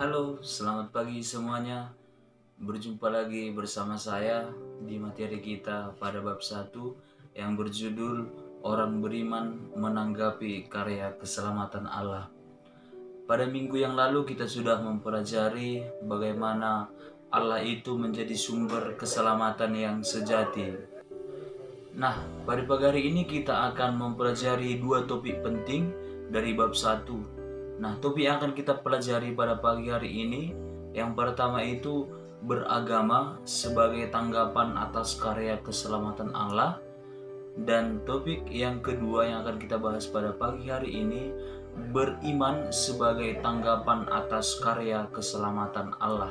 Halo, selamat pagi semuanya. Berjumpa lagi bersama saya di materi kita pada bab 1 yang berjudul Orang Beriman Menanggapi Karya Keselamatan Allah. Pada minggu yang lalu kita sudah mempelajari bagaimana Allah itu menjadi sumber keselamatan yang sejati. Nah, pada pagi hari ini kita akan mempelajari dua topik penting dari bab 1. Nah, topik yang akan kita pelajari pada pagi hari ini, yang pertama itu beragama sebagai tanggapan atas karya keselamatan Allah. Dan topik yang kedua yang akan kita bahas pada pagi hari ini, beriman sebagai tanggapan atas karya keselamatan Allah.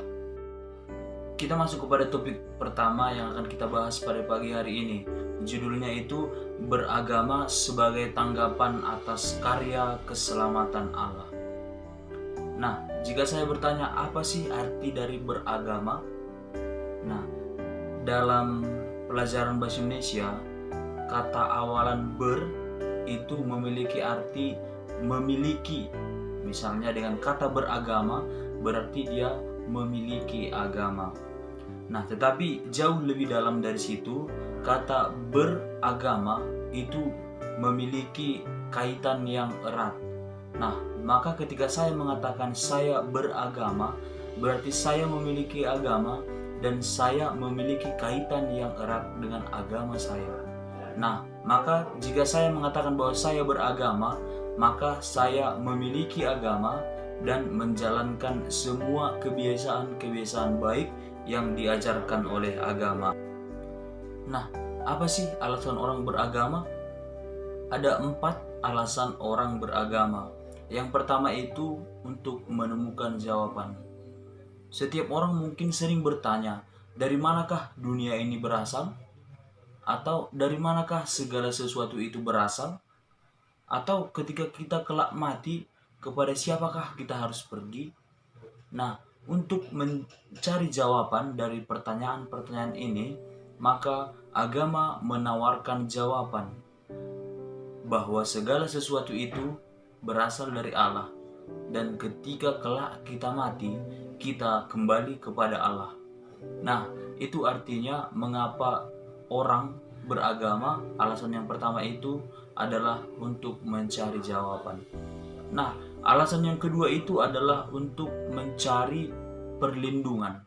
Kita masuk kepada topik pertama yang akan kita bahas pada pagi hari ini. Judulnya itu beragama sebagai tanggapan atas karya keselamatan Allah. Nah, jika saya bertanya apa sih arti dari beragama? Nah, dalam pelajaran bahasa Indonesia, kata awalan ber itu memiliki arti memiliki. Misalnya dengan kata beragama berarti dia memiliki agama. Nah, tetapi jauh lebih dalam dari situ, kata beragama itu memiliki kaitan yang erat. Nah, maka ketika saya mengatakan saya beragama, berarti saya memiliki agama dan saya memiliki kaitan yang erat dengan agama saya. Nah, maka jika saya mengatakan bahwa saya beragama, maka saya memiliki agama dan menjalankan semua kebiasaan-kebiasaan baik yang diajarkan oleh agama. Nah, apa sih alasan orang beragama? Ada 4 alasan orang beragama. Yang pertama itu untuk menemukan jawaban. Setiap orang mungkin sering bertanya, dari manakah dunia ini berasal? Atau dari manakah segala sesuatu itu berasal? Atau ketika kita kelak mati, kepada siapakah kita harus pergi? Nah, untuk mencari jawaban dari pertanyaan-pertanyaan ini, maka agama menawarkan jawaban bahwa segala sesuatu itu berasal dari Allah, dan ketika kelak kita mati, kita kembali kepada Allah. Nah, itu artinya mengapa orang beragama. Alasan yang pertama itu adalah untuk mencari jawaban. Nah, alasan yang kedua itu adalah untuk mencari perlindungan.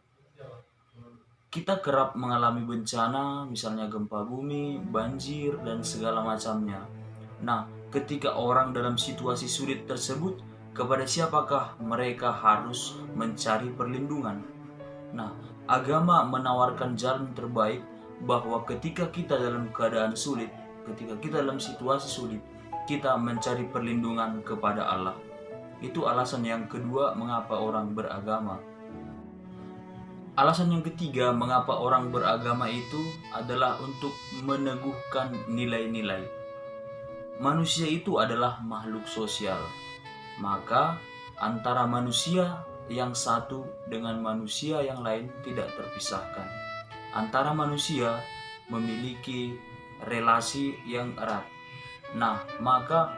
Kita kerap mengalami bencana, misalnya gempa bumi, banjir, dan segala macamnya. Nah, ketika orang dalam situasi sulit tersebut, kepada siapakah mereka harus mencari perlindungan? Nah, agama menawarkan jalan terbaik bahwa ketika kita dalam keadaan sulit, ketika kita dalam situasi sulit, kita mencari perlindungan kepada Allah. Itu alasan yang kedua mengapa orang beragama. Alasan yang ketiga mengapa orang beragama itu adalah untuk meneguhkan nilai-nilai. Manusia itu adalah makhluk sosial. Maka antara manusia yang satu dengan manusia yang lain tidak terpisahkan. Antara manusia memiliki relasi yang erat. Nah, maka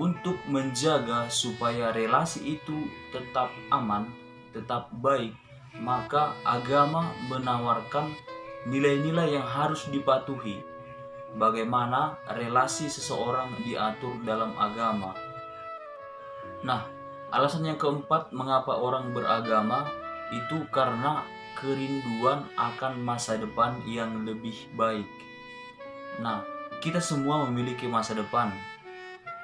untuk menjaga supaya relasi itu tetap aman, tetap baik, maka agama menawarkan nilai-nilai yang harus dipatuhi. Bagaimana relasi seseorang diatur dalam agama. Nah, alasan yang keempat mengapa orang beragama itu karena kerinduan akan masa depan yang lebih baik. Nah, kita semua memiliki masa depan.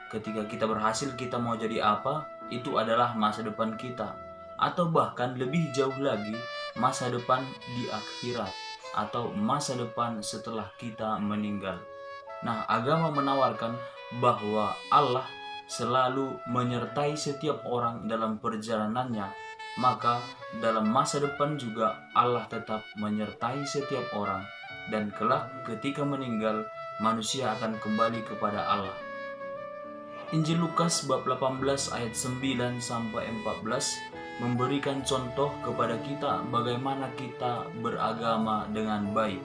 Ketika kita berhasil, kita mau jadi apa? Itu adalah masa depan kita. Atau bahkan lebih jauh lagi, masa depan di akhirat atau masa depan setelah kita meninggal. Nah, agama menawarkan bahwa Allah selalu menyertai setiap orang dalam perjalanannya. Maka dalam masa depan juga Allah tetap menyertai setiap orang. Dan kelak ketika meninggal, manusia akan kembali kepada Allah. Injil Lukas bab 18 ayat 9 sampai 14 memberikan contoh kepada kita bagaimana kita beragama dengan baik.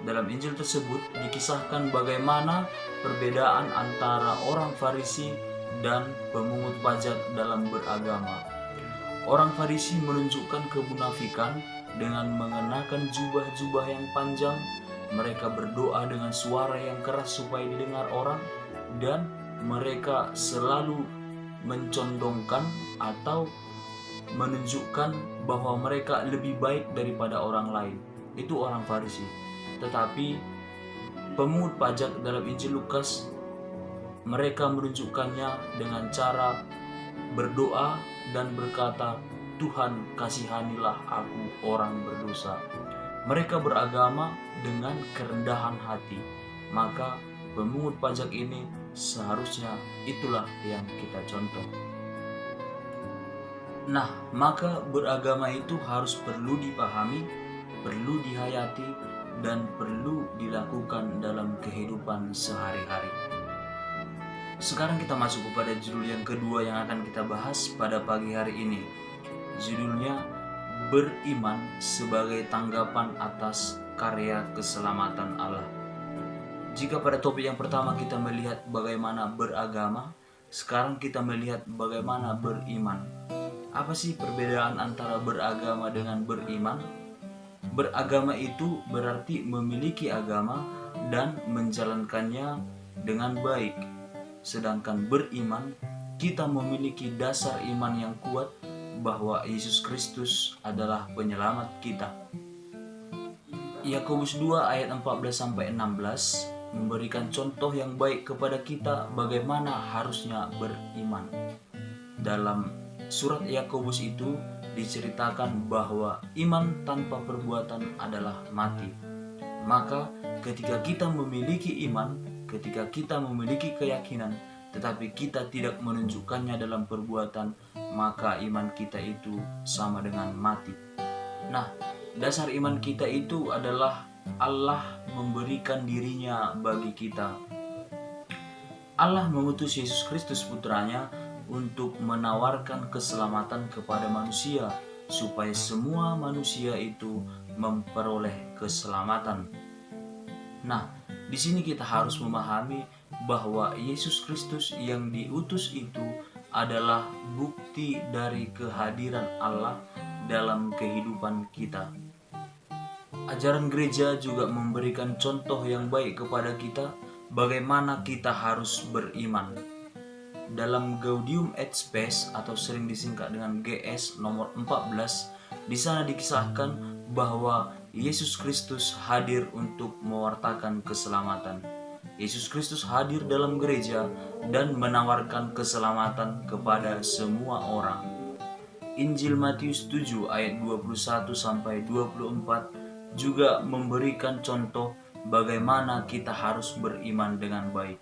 Dalam Injil tersebut dikisahkan bagaimana perbedaan antara orang Farisi dan pemungut pajak dalam beragama. Orang Farisi menunjukkan kemunafikan dengan mengenakan jubah-jubah yang panjang. Mereka berdoa dengan suara yang keras supaya didengar orang, dan mereka selalu mencondongkan atau menunjukkan bahwa mereka lebih baik daripada orang lain. Itu orang Farisi. Tetapi pemungut pajak dalam Injil Lukas, mereka menunjukkannya dengan cara berdoa dan berkata, "Tuhan, kasihanilah aku orang berdosa." Mereka beragama dengan kerendahan hati. Maka pemungut pajak ini seharusnya itulah yang kita contoh. Nah, maka beragama itu harus perlu dipahami, perlu dihayati, dan perlu dilakukan dalam kehidupan sehari-hari. Sekarang kita masuk kepada judul yang kedua yang akan kita bahas pada pagi hari ini. Judulnya beriman sebagai tanggapan atas karya keselamatan Allah. Jika pada topik yang pertama kita melihat bagaimana beragama, sekarang kita melihat bagaimana beriman. Apa sih perbedaan antara beragama dengan beriman? Beragama itu berarti memiliki agama dan menjalankannya dengan baik. Sedangkan beriman, kita memiliki dasar iman yang kuat bahwa Yesus Kristus adalah penyelamat kita. Yakobus 2 ayat 14-16 memberikan contoh yang baik kepada kita bagaimana harusnya beriman. Dalam surat Yakobus itu diceritakan bahwa iman tanpa perbuatan adalah mati. Maka ketika kita memiliki iman, ketika kita memiliki keyakinan, tetapi kita tidak menunjukkannya dalam perbuatan, maka iman kita itu sama dengan mati. Nah, dasar iman kita itu adalah Allah memberikan dirinya bagi kita. Allah mengutus Yesus Kristus putranya untuk menawarkan keselamatan kepada manusia, supaya semua manusia itu memperoleh keselamatan. Nah, di sini kita harus memahami bahwa Yesus Kristus yang diutus itu adalah bukti dari kehadiran Allah dalam kehidupan kita. Ajaran gereja juga memberikan contoh yang baik kepada kita bagaimana kita harus beriman. Dalam Gaudium et Spes atau sering disingkat dengan GS nomor 14, di sana dikisahkan bahwa Yesus Kristus hadir untuk mewartakan keselamatan. Yesus Kristus hadir dalam gereja dan menawarkan keselamatan kepada semua orang. Injil Matius 7 ayat 21-24 juga memberikan contoh bagaimana kita harus beriman dengan baik.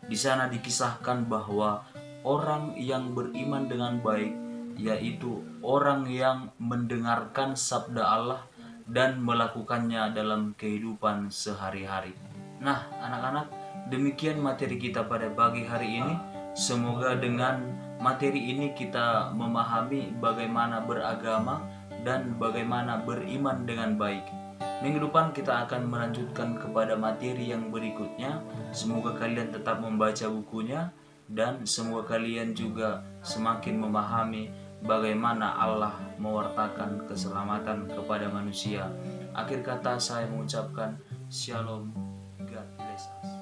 Di sana dikisahkan bahwa orang yang beriman dengan baik, yaitu orang yang mendengarkan sabda Allah dan melakukannya dalam kehidupan sehari-hari. Nah, anak-anak, demikian materi kita pada pagi hari ini. Semoga dengan materi ini kita memahami bagaimana beragama dan bagaimana beriman dengan baik. Minggu depan kita akan melanjutkan kepada materi yang berikutnya. Semoga kalian tetap membaca bukunya dan semoga kalian juga semakin memahami bagaimana Allah mewartakan keselamatan kepada manusia. Akhir kata saya mengucapkan Shalom, God bless us.